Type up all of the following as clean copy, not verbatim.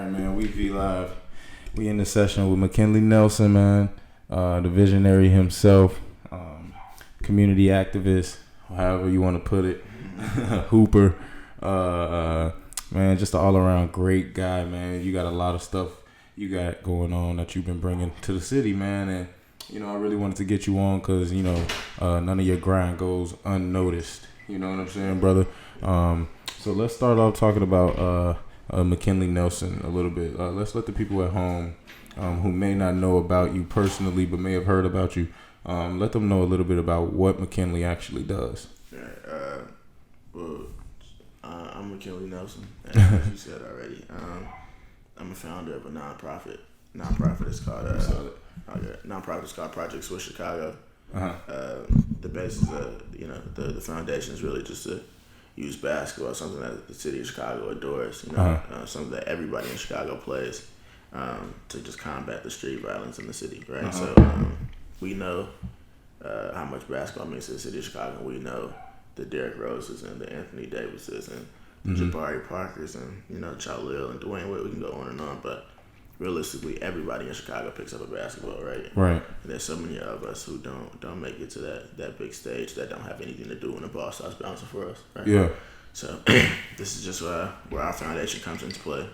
right, man. We be live. We in the session with McKinley Nelson, man. The visionary himself, community activist, however you want to put it, Hooper. Man, just an all-around great guy, man. You got a lot of stuff you got going on that you've been bringing to the city, man. And, you know, I really wanted to get you on because, you know, none of your grind goes unnoticed. You know what I'm saying, brother? So let's start off talking about McKinley Nelson a little bit. Let's let the people at home who may not know about you personally but may have heard about you, let them know a little bit about what McKinley actually does. I'm McKinley Nelson, as you said already. I'm a founder of a nonprofit. Nonprofit is called Project SWISH Chicago. The basis of the foundation is really just to use basketball, something that the city of Chicago adores. Something that everybody in Chicago plays to just combat the street violence in the city. Right. So we know how much basketball means to the city of Chicago. We know the Derrick Roses and the Anthony Davises and Jabari Parkers and Chalil and Dwayne Wade. We can go on and on, but realistically, everybody in Chicago picks up a basketball, right? Right. And there's so many of us who don't make it to that big stage that don't have anything to do when the ball starts bouncing for us, right? Yeah. So this is just where our foundation comes into play.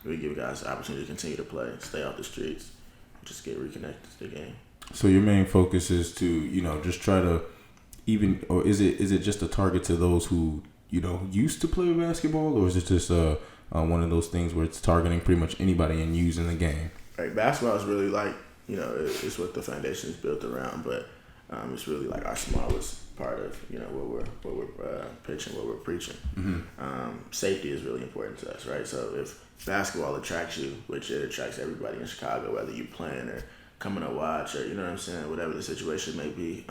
We give guys the opportunity to continue to play, stay off the streets, just get reconnected to the game. So your main focus is to just try to or is it just a target to those who used to play basketball, or is it just one of those things where it's targeting pretty much anybody and using the game? Right, basketball is really like it's what the foundation is built around, but it's really like our smallest part of what we're pitching, what we're preaching. Safety is really important to us, right? So if basketball attracts you, which it attracts everybody in Chicago, whether you playing or coming to watch or whatever the situation may be,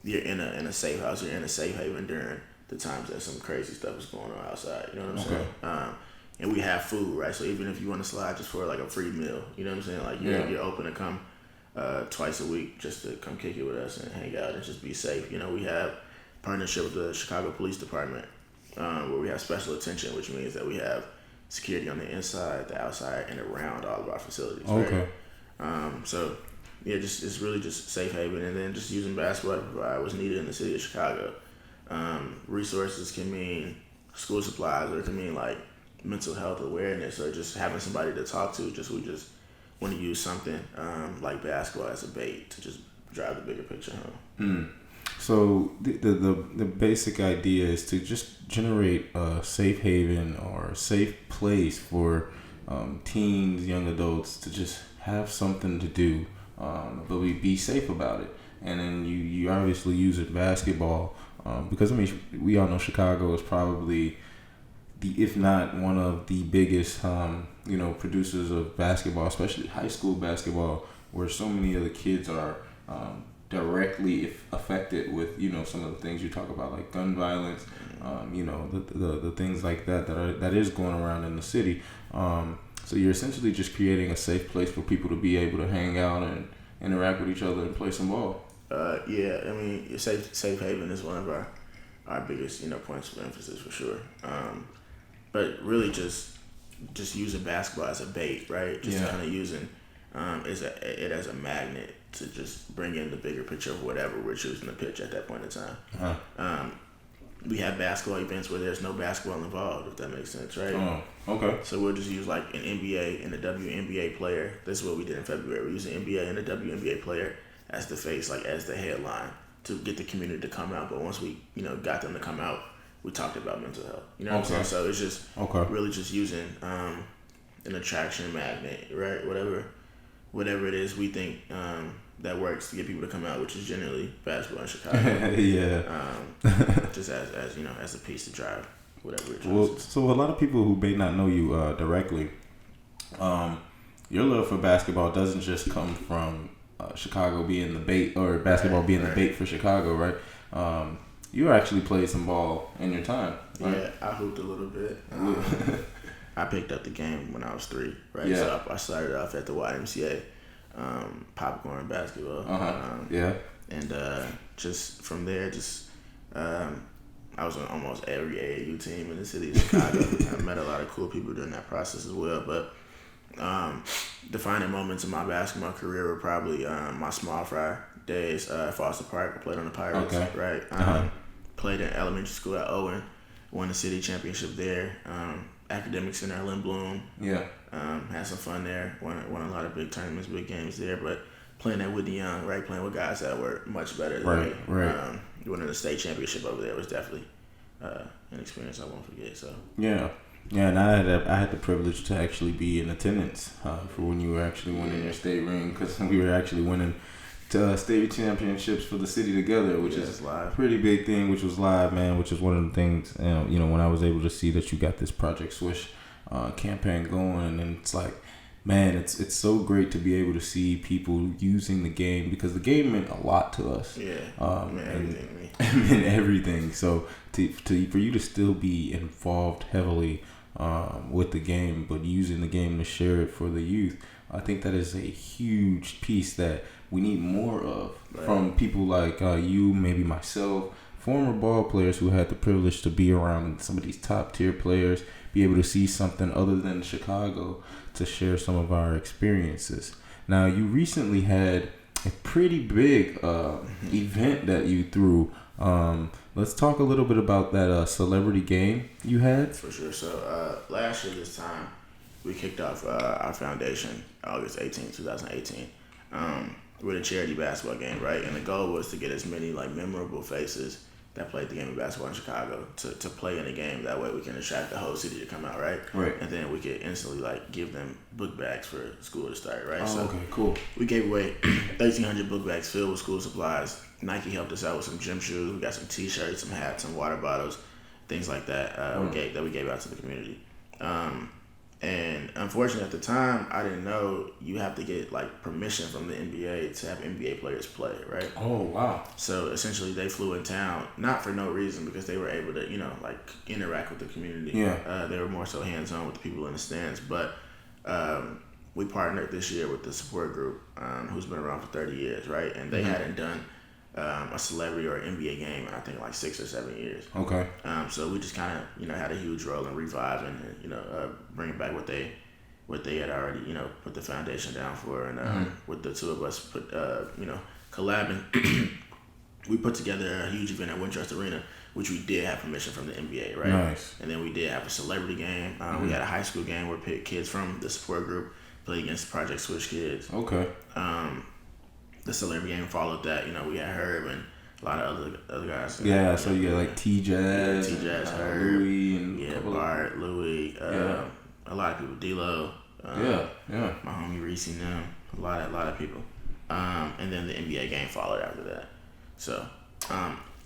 you're in a safe house, you're in a safe haven during the times that some crazy stuff is going on outside. You know what I'm saying? And we have food, right? So even if you want to slide just for like a free meal, you know what I'm saying? Like you're open to come twice a week just to come kick it with us and hang out and just be safe. We have partnership with the Chicago Police Department where we have special attention, which means that we have security on the inside, the outside, and around all of our facilities. Okay. Right? So it's really just safe haven, and then just using basketball to provide what's needed in the city of Chicago. Resources can mean school supplies, or it can mean like mental health awareness, or just having somebody to talk to. We just want to use something like basketball as a bait to just drive the bigger picture home. So the basic idea is to just generate a safe haven or a safe place for teens, young adults to just have something to do, but we be safe about it. And then you obviously use it basketball. Because we all know Chicago is probably if not one of the biggest, producers of basketball, especially high school basketball, where so many of the kids are directly affected with, some of the things you talk about, like gun violence, the things like that is going around in the city. So you're essentially just creating a safe place for people to be able to hang out and interact with each other and play some ball. Safe haven is one of our biggest, points of emphasis for sure. But really just using basketball as a bait, right? Just kind of using it as a magnet to just bring in the bigger picture of whatever we're choosing to pitch at that point in time. We have basketball events where there's no basketball involved, if that makes sense, right? Oh, okay. So we'll just use like an NBA and a WNBA player. This is what we did in February. We used an NBA and a WNBA player as the face, like as the headline, to get the community to come out. But once we, got them to come out, we talked about mental health. You know what I'm saying? So it's just really just using an attraction magnet, right? Whatever it is we think that works to get people to come out, which is generally basketball in Chicago. Just as a piece to drive whatever it is. Well, so a lot of people who may not know you directly, your love for basketball doesn't just come from Chicago being the bait, or basketball being the bait for Chicago, right? You actually played some ball in your time, right? Yeah, I hooped a little bit. I picked up the game when I was 3, right? Yeah. So I started off at the YMCA, popcorn basketball. Yeah. And just from there, I was on almost every AAU team in the city of Chicago. I met a lot of cool people during that process as well. But defining moments in my basketball career were probably my small fry days at Foster Park. I played on the Pirates, right? Played in elementary school at Owen, won the city championship there. Academic Center at Lynn Bloom. Yeah. Had some fun there. Won a lot of big tournaments, big games there. But playing at Whitney Young, right? Playing with guys that were much better than me. Right. Winning the state championship over there was definitely an experience I won't forget. So yeah, and I had the privilege to actually be in attendance for when you were actually winning your state ring, because we were actually winning state championships for the city together, which is a pretty big thing. Which was live, man. Which is one of the things, you know, when I was able to see that you got this Project SWISH campaign going, and it's like, man, it's so great to be able to see people using the game, because the game meant a lot to us. Yeah, everything to me. It meant everything. So for you to still be involved heavily with the game, but using the game to share it for the youth, I think that is a huge piece that we need more of from people like you, maybe myself, former ball players who had the privilege to be around some of these top tier players, be able to see something other than Chicago to share some of our experiences. Now, you recently had a pretty big event that you threw. Let's talk a little bit about that celebrity game you had. For sure. So last year this time, we kicked off our foundation August 18, 2018, with a charity basketball game, right? And the goal was to get as many like memorable faces that played the game of basketball in Chicago to play in the game. That way we can attract the whole city to come out, right? Right. And then we could instantly like give them book bags for school to start, right? Oh, okay, cool. We gave away 1,300 book bags filled with school supplies. Nike helped us out with some gym shoes. We got some T-shirts, some hats, some water bottles, things like that. We gave out to the community. And unfortunately, at the time, I didn't know you have to get like permission from the NBA to have NBA players play, right? Oh, wow. So essentially, they flew in town, not for no reason, because they were able to, you know, like interact with the community. Yeah. They were more so hands-on with the people in the stands. But we partnered this year with the support group, who's been around for 30 years, right? And they hadn't done a celebrity or NBA game in I think like 6 or 7 years. Okay. So we just kind of, you know, had a huge role in reviving and, you know, bringing back what they had already, you know, put the foundation down for. And with the two of us you know, collabing, we put together a huge event at Wintrust Arena, which we did have permission from the NBA, right? Nice. And then we did have a celebrity game. We had a high school game where kids from the support group played against Project SWISH kids. Okay. The celebrity game followed that. You know, we had Herb and a lot of other guys. Yeah, so you got like T-Jazz, Herb, Louis, and Bart, Louis, a lot of people, D-Lo, my homie Reese and them, a lot of people. And then the NBA game followed after that. So,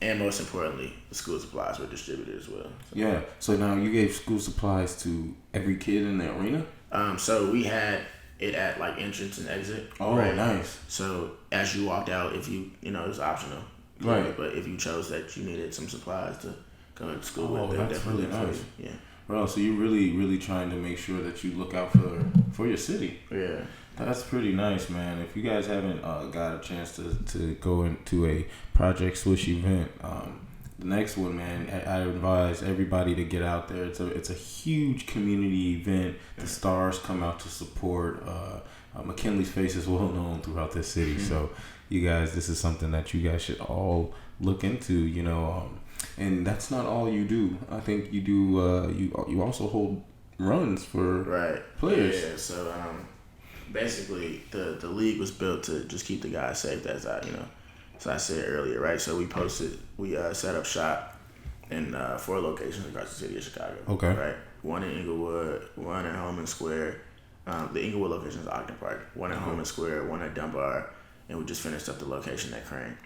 and most importantly, the school supplies were distributed as well. So. Yeah, so now you gave school supplies to every kid in the arena? So we had it at like entrance and exit. Oh, right? Nice. So as you walked out, if you know, it was optional. Right. But if you chose that you needed some supplies to go to school with, that's definitely really nice. Yeah. Well, so you're really trying to make sure that you look out for your city. Yeah. That's pretty nice, man. If you guys haven't got a chance to go into a Project SWISH event, the next one, man, I advise everybody to get out there. It's a huge community event. The stars come out to support. McKinley's face is well known throughout this city. So you guys, this is something that you guys should all look into, you know. And that's not all you do. I think you do. You also hold runs for players. Yeah. So basically, the league was built to just keep the guys safe. As I said earlier, right? So we set up shop in 4 locations across the city of Chicago. Okay. Right. One in Inglewood, one at Holman Square. The Inglewood location is Ogden Park. One at Holman Square, one at Dunbar, and we just finished up the location at Crane.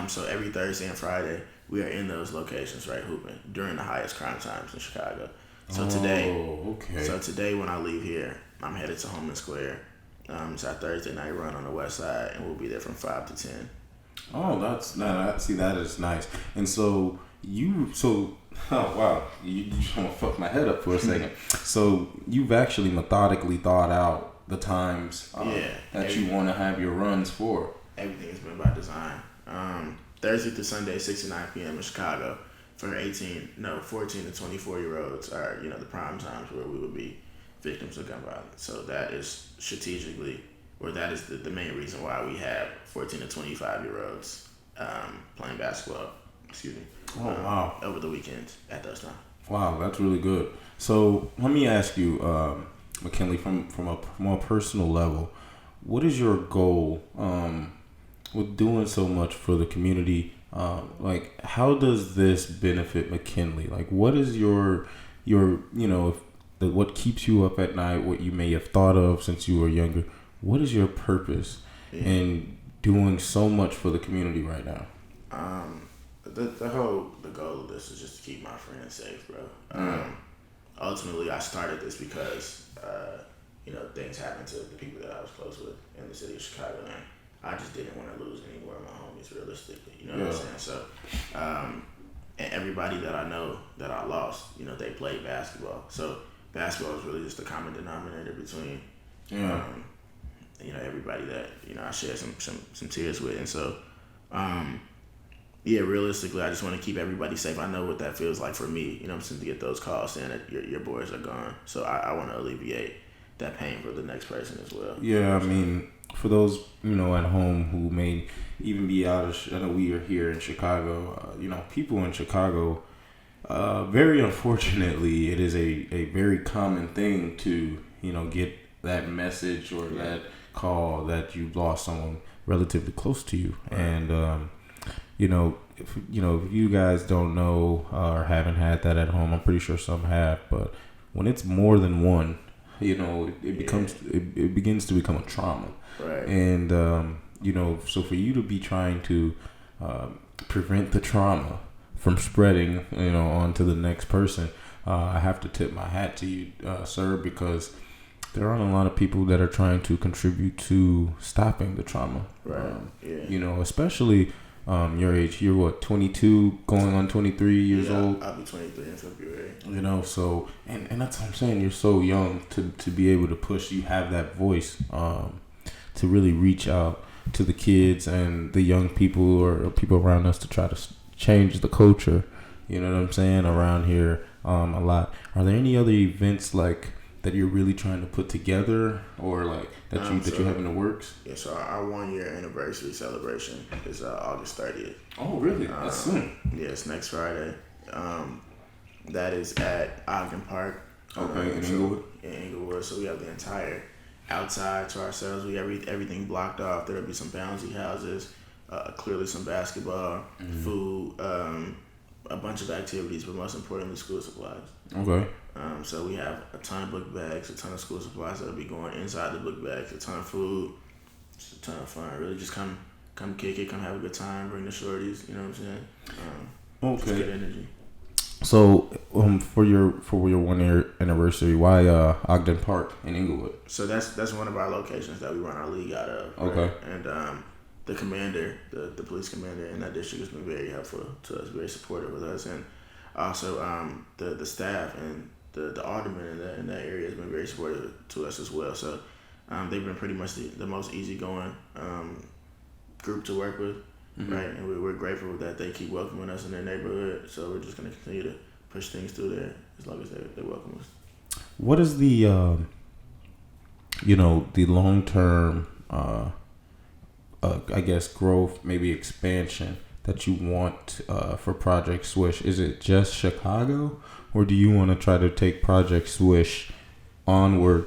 So every Thursday and Friday, we are in those locations, right, hooping during the highest crime times in Chicago. So today when I leave here, I'm headed to Holman Square. It's our Thursday night run on the west side, and we'll be there from 5 to 10. Oh, that is nice. And so oh wow, you just want to fuck my head up for a second. So you've actually methodically thought out the times that you want to have your runs for. Everything has been by design. Thursday through Sunday, 6 to 9 p.m. in Chicago. for 14 to 24-year-olds are, the prime times where we would be victims of gun violence. So that is strategically, or that is the main reason why we have 14 to 25-year-olds playing basketball, wow. over the weekends at those times. Wow, that's really good. So let me ask you, McKinley, from a more personal level, what is your goal with doing so much for the community? Like, how does this benefit McKinley? Like, what is your what keeps you up at night? What you may have thought of since you were younger? What is your purpose in doing so much for the community right now? The goal of this is just to keep my friends safe, bro. Ultimately, I started this because things happened to the people that I was close with in the city of Chicago, and I just didn't want to lose any more of my homies, realistically. You know what I'm saying? So, and everybody that I know that I lost, they played basketball. So basketball is really just the common denominator between, everybody that I share some tears with, and so, realistically, I just want to keep everybody safe. I know what that feels like for me, to get those calls saying that your boys are gone. So I want to alleviate that pain for the next person as well. Yeah, I mean, for those, at home who may even be out of, I know we are here in Chicago, people in Chicago, very unfortunately, it is a very common thing to, get that message or that call that you've lost someone relatively close to you. Right. And, if you guys don't know or haven't had that at home, I'm pretty sure some have, but when it's more than one, it begins to become a trauma. Right. And, so for you to be trying to prevent the trauma from spreading, on to the next person, I have to tip my hat to you, sir, because there aren't a lot of people that are trying to contribute to stopping the trauma. Right. Especially your age. You're what, 22, going on 23 years old? I'll be 23 in February. So, and that's what I'm saying. You're so young to be able to push. You have that voice to really reach out to the kids and the young people or people around us to try to change the culture. You know what I'm saying? Around here a lot. Are there any other events like that you're really trying to put together, or like that you have in the works? Yeah, so our 1-year anniversary celebration is August 30th. Oh, really? That's soon. Yeah, it's next Friday. That is at Ogden Park. Okay, in Inglewood. In Inglewood. So we have the entire outside to ourselves. We have everything blocked off. There'll be some bouncy houses, clearly some basketball, food, a bunch of activities, but most importantly, school supplies. Okay. So we have a ton of book bags, a ton of school supplies that'll be going inside the book bags, a ton of food, just a ton of fun. Really just come kick it, come have a good time, bring the shorties, you know what I'm saying? Okay. Just good energy. So, for your 1-year anniversary, why Ogden Park in Inglewood? So that's one of our locations that we run our league out of. Right? Okay. And the commander, the police commander in that district has been very helpful to us, very supportive with us, and also the staff and the aldermen in that area has been very supportive to us as well. So they've been pretty much the most easygoing group to work with, right? And we're grateful that they keep welcoming us in their neighborhood. So we're just going to continue to push things through there as long as they welcome us. What is the the long-term I guess growth, maybe expansion that you want for Project SWISH? Is it just Chicago, or do you want to try to take Project SWISH onward,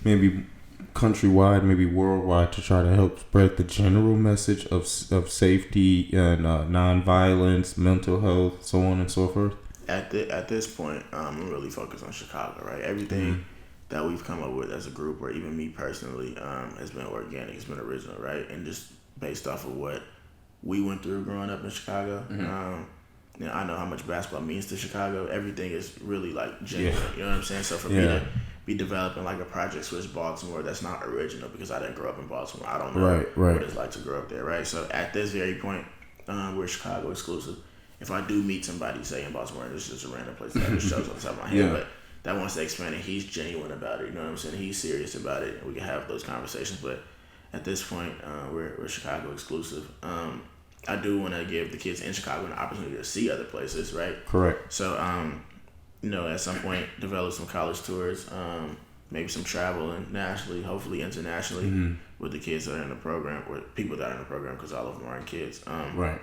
maybe countrywide, maybe worldwide, to try to help spread the general message of safety and nonviolence, mental health, so on and so forth? At this point, I'm really focused on Chicago, right? Everything that we've come up with as a group, or even me personally, has been organic, it's been original, right? And just based off of what we went through growing up in Chicago. I know how much basketball means to Chicago. Everything is really like genuine. You know what I'm saying? So for me to be developing like a Project SWISH Baltimore, that's not original because I didn't grow up in Baltimore. I don't know what it's like to grow up there, right? So at this very point, we're Chicago exclusive. If I do meet somebody, say in Baltimore, and this is just a random place that just shows on the top of my head, but that wants to expand it, he's genuine about it. You know what I'm saying? He's serious about it, and we can have those conversations. But at this point, we're Chicago exclusive. I do want to give the kids in Chicago an opportunity to see other places, right? Correct. So, at some point, develop some college tours, maybe some travel and nationally, hopefully internationally, with the kids that are in the program or people that are in the program, because all of them aren't kids. Right.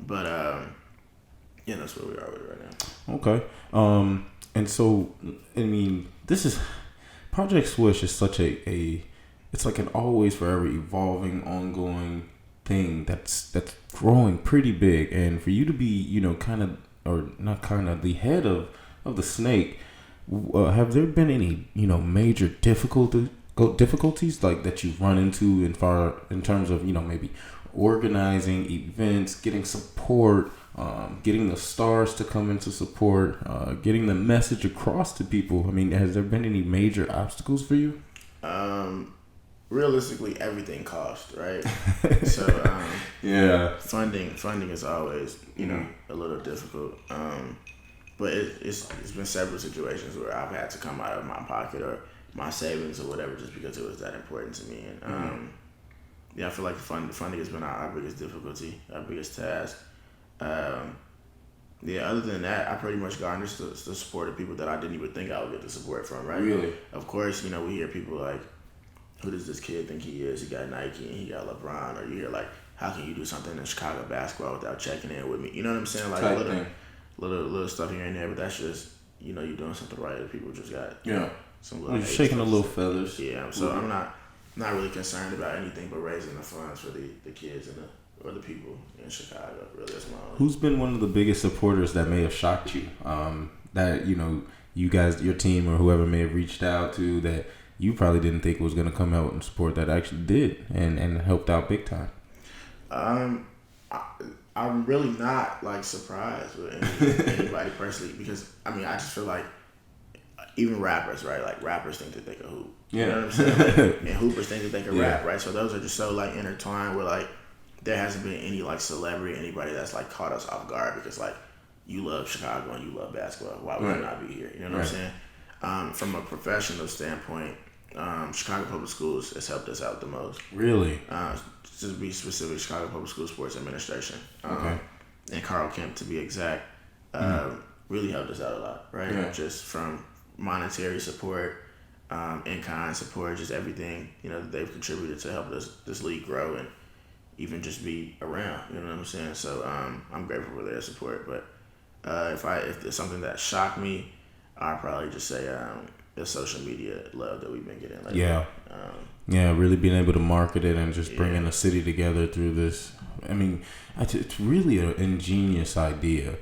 But that's where we are with it right now. Okay. And so, I mean, this is Project Swish is such it's like an always forever evolving, ongoing thing that's growing pretty big, and for you to be, the head of the snake, have there been any, major difficulties like that you've run into in terms of, maybe organizing events, getting support, getting the stars to come into support, getting the message across to people? I mean, has there been any major obstacles for you? Realistically, everything costs, right? So, funding is always, a little difficult. But it's been several situations where I've had to come out of my pocket or my savings or whatever just because it was that important to me. And I feel like funding has been our biggest difficulty, our biggest task. Other than that, I pretty much garnered the support of people that I didn't even think I would get the support from, right? Really? Of course, we hear people like, who does this kid think he is? He got Nike and he got LeBron. Or you hear like, how can you do something in Chicago basketball without checking in with me? You know what I'm saying? Like little stuff here and there, but that's just, you're doing something right. The people just got some little. You're shaking the little feathers. Yeah, so I'm not really concerned about anything but raising the funds for the kids or the people in Chicago. Really, that's my only. Who's been one of the biggest supporters that may have shocked you? That you guys, your team or whoever may have reached out to that you probably didn't think was going to come out and support that actually did and helped out big time. I'm really not like surprised with anybody personally, because I just feel like even rappers, right? Like rappers think that they can hoop. Yeah. You know what I'm saying? Like, and hoopers think that they can rap, right? So those are just so like intertwined where like there hasn't been any like celebrity, anybody that's like caught us off guard because like you love Chicago and you love basketball. Why would you not be here? You know what I'm saying? From a professional standpoint, Chicago Public Schools has helped us out the most. Really? To be specific, Chicago Public School Sports Administration. Okay. And Carl Kemp, to be exact, really helped us out a lot, right? Yeah. Just from monetary support, in-kind support, just everything, that they've contributed to help this league grow and even just be around, you know what I'm saying? So I'm grateful for their support. But if there's something that shocked me, I'd probably just say the social media love that we've been getting lately. Yeah, really being able to market it and just bringing the city together through this. I mean, it's really an ingenious idea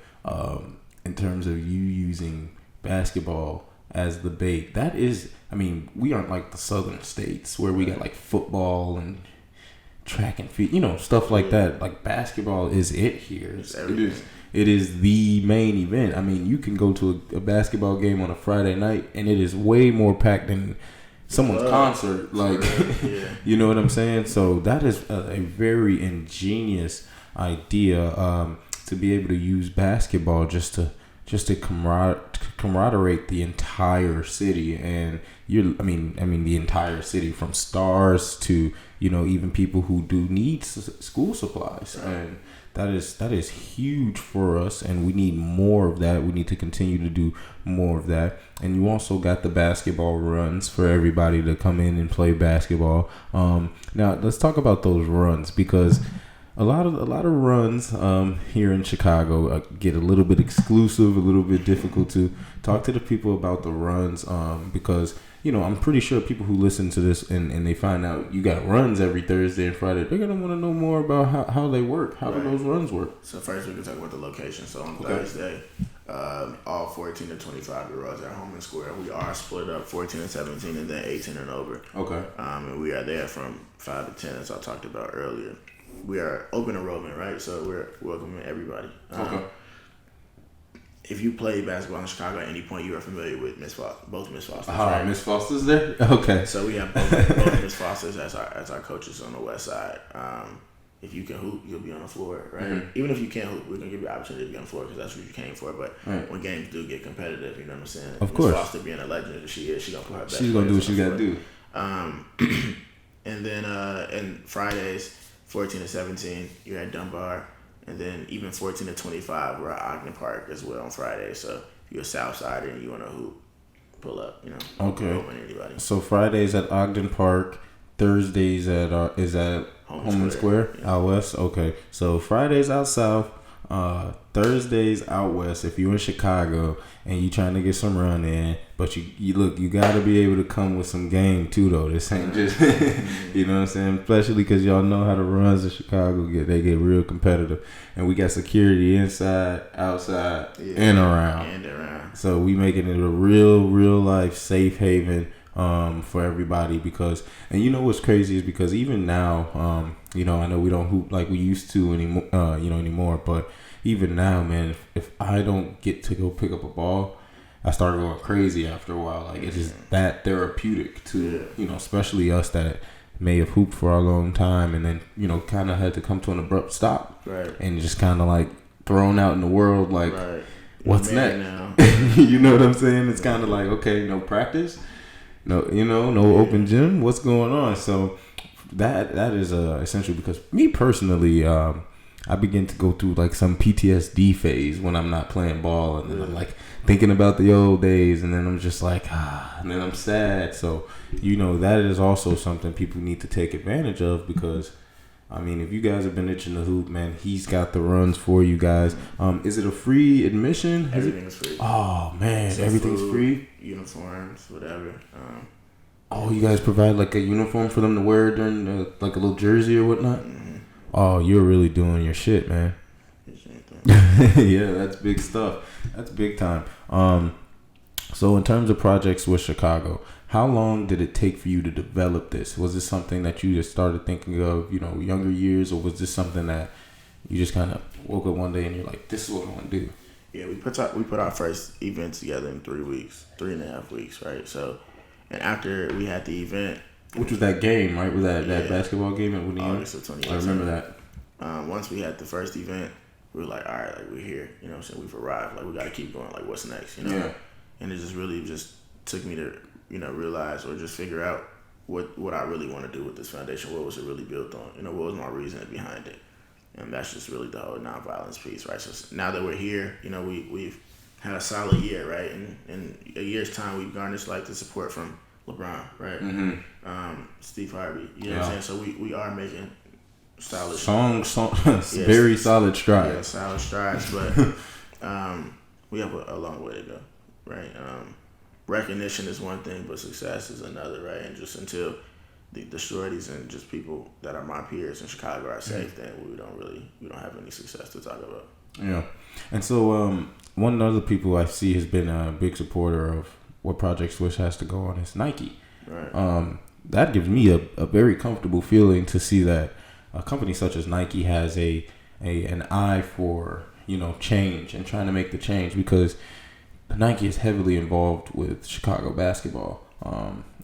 in terms of you using basketball as the bait. That is, we aren't like the southern states where we got like football and track and field, stuff like that. Like basketball is it here. It is the main event. You can go to a basketball game on a Friday night and it is way more packed than someone's concert. Like, you know what I'm saying? So that is a very ingenious idea to be able to use basketball just to camaraderie the entire city, and the entire city, from stars to even people who do need school supplies, and that is huge for us, and we need more of that. We need to continue to do more of that. And you also got the basketball runs for everybody to come in and play basketball. Now let's talk about those runs, because a lot of runs here in Chicago get a little bit exclusive, a little bit difficult to talk to the people about the runs, because I'm pretty sure people who listen to this and they find out you got runs every Thursday and Friday, they're going to want to know more about how they work. How do those runs work? So first we can talk about the location. So on Thursday, all 14 to 25-year-olds are home and square. We are split up 14 and 17 and then 18 and over. Okay. And we are there from 5 to 10, as I talked about earlier. We are open enrollment, right? So we're welcoming everybody. Okay. If you play basketball in Chicago at any point, you are familiar with both Miss Fosters. Right? Miss Foster's there? Okay. So we have both Miss Fosters as our coaches on the west side. If you can hoop, you'll be on the floor, right? Mm-hmm. Even if you can't hoop, we're going to give you the opportunity to be on the floor because that's what you came for. But when games do get competitive, you know what I'm saying? Of course. Miss Foster being a legend as she is, she's going to put her best. She's going to do what she's got to do. And then and Fridays, 14 to 17, you're at Dunbar. And then even 14 to 25, we're at Ogden Park as well on Friday. So if you're a Southsider and you want to hoop, pull up, Okay. Open anybody. So Fridays at Ogden Park, Thursdays is at Home Square yeah. out west. Okay, so Fridays out south, Thursdays out west. If you're in Chicago and you trying to get some run in, but you got to be able to come with some game too, though. This ain't just you know what I'm saying. Especially because y'all know how the runs in Chicago get. They get real competitive, and we got security inside, outside, and around. So we making it a real life safe haven for everybody, because, and you know what's crazy is because even now, I know we don't hoop like we used to anymore, but even now, man, if I don't get to go pick up a ball, I start going crazy after a while. Like, it's just that therapeutic to, especially us that may have hooped for a long time and then, kind of had to come to an abrupt stop. Right. And just kind of like thrown out in the world, like, right. What's next? You know what I'm saying? It's kind of like, okay, no practice, no open gym. What's going on? So that is essential, because me personally, I begin to go through like some PTSD phase when I'm not playing ball, and then I'm like thinking about the old days, and then I'm just like, and then I'm sad. So, that is also something people need to take advantage of, because, I mean, if you guys have been itching to hoop, man, he's got the runs for you guys. Is it a free admission? Everything's free. Oh, man, so everything's food, free? Uniforms, whatever. You guys provide like a uniform for them to wear during like a little jersey or whatnot? Mm-hmm. Oh, you're really doing your shit, man. Yeah, that's big stuff. That's big time. So in terms of Project SWISH Chicago, how long did it take for you to develop this? Was this something that you just started thinking of, younger years, or was this something that you just kind of woke up one day and you're like, this is what I want to do? Yeah, we put our first event together in 3.5 weeks, right? So, and after we had the event, which was that game, right? Was that basketball game at Winnie? August of 2018. I remember that. Once we had the first event, we were like, all right, like, we're here. So we've arrived. Like, we got to keep going. Like, what's next? Yeah. And it just really took me to, realize or just figure out what I really want to do with this foundation. What was it really built on? What was my reason behind it? And that's just really the whole nonviolence piece, right? So now that we're here, we've had a solid year, right? And in a year's time, we've garnished like the support from LeBron, right? Mm-hmm. Steve Harvey, you know what I'm saying? So we are making solid very solid strides. Yeah, solid strides, but we have a long way to go, right? Recognition is one thing, but success is another, right? And just until the shorties and just people that are my peers in Chicago are safe, then we don't have any success to talk about. Yeah. And so one of the other people I see has been a big supporter of what Project SWISH has to go on is Nike. Right. That gives me a very comfortable feeling to see that a company such as Nike has an eye for, change and trying to make the change, because Nike is heavily involved with Chicago basketball.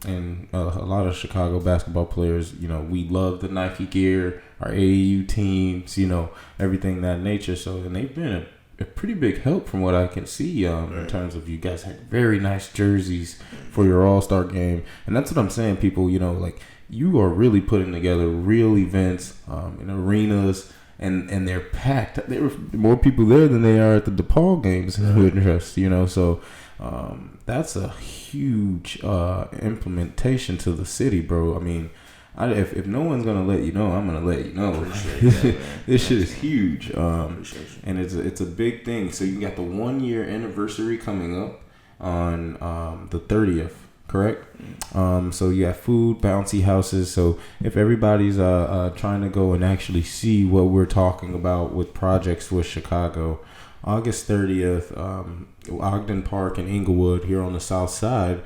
And a lot of Chicago basketball players, we love the Nike gear, our AAU teams, everything that nature. So, and they've been a pretty big help from what I can see in terms of, you guys had very nice jerseys for your All-Star game. And that's what I'm saying, people, like, you are really putting together real events in arenas, and they're packed. There were more people there than they are at the DePaul games in Wintrust, so that's a huge implementation to the city, bro. I mean, if no one's gonna let you know, I'm gonna let you know. This shit is huge, and it's a big thing. So you got the 1 year anniversary coming up on the 30th, correct? So you got food, bouncy houses. So if everybody's trying to go and actually see what we're talking about with Project SWISH Chicago, August 30th, Ogden Park in Inglewood here on the south side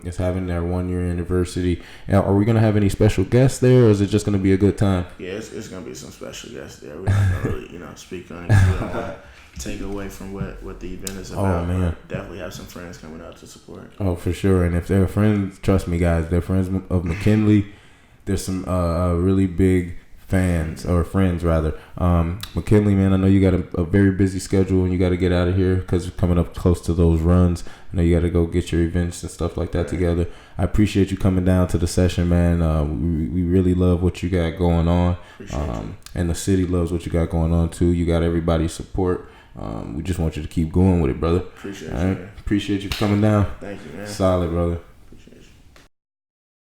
is having their 1 year anniversary. Now, are we going to have any special guests there, or is it just going to be a good time? Yeah, it's going to be some special guests there. We're not going to really, speak on it. We don't want to take away from what the event is about. Oh, man. Definitely have some friends coming out to support. Oh, for sure. And if they're friends, trust me, guys, they're friends of McKinley. There's some really big fans or friends rather. McKinley, man, I know you got a very busy schedule and you got to get out of here because we're coming up close to those runs. I know you got to go get your events and stuff like that together. I appreciate you coming down to the session, man. We really love what you got going on, and the city loves what you got going on too. You got everybody's support. We just want you to keep going with it, brother. Appreciate you. All right? Man. Appreciate you coming down. Thank you, man. Solid, brother.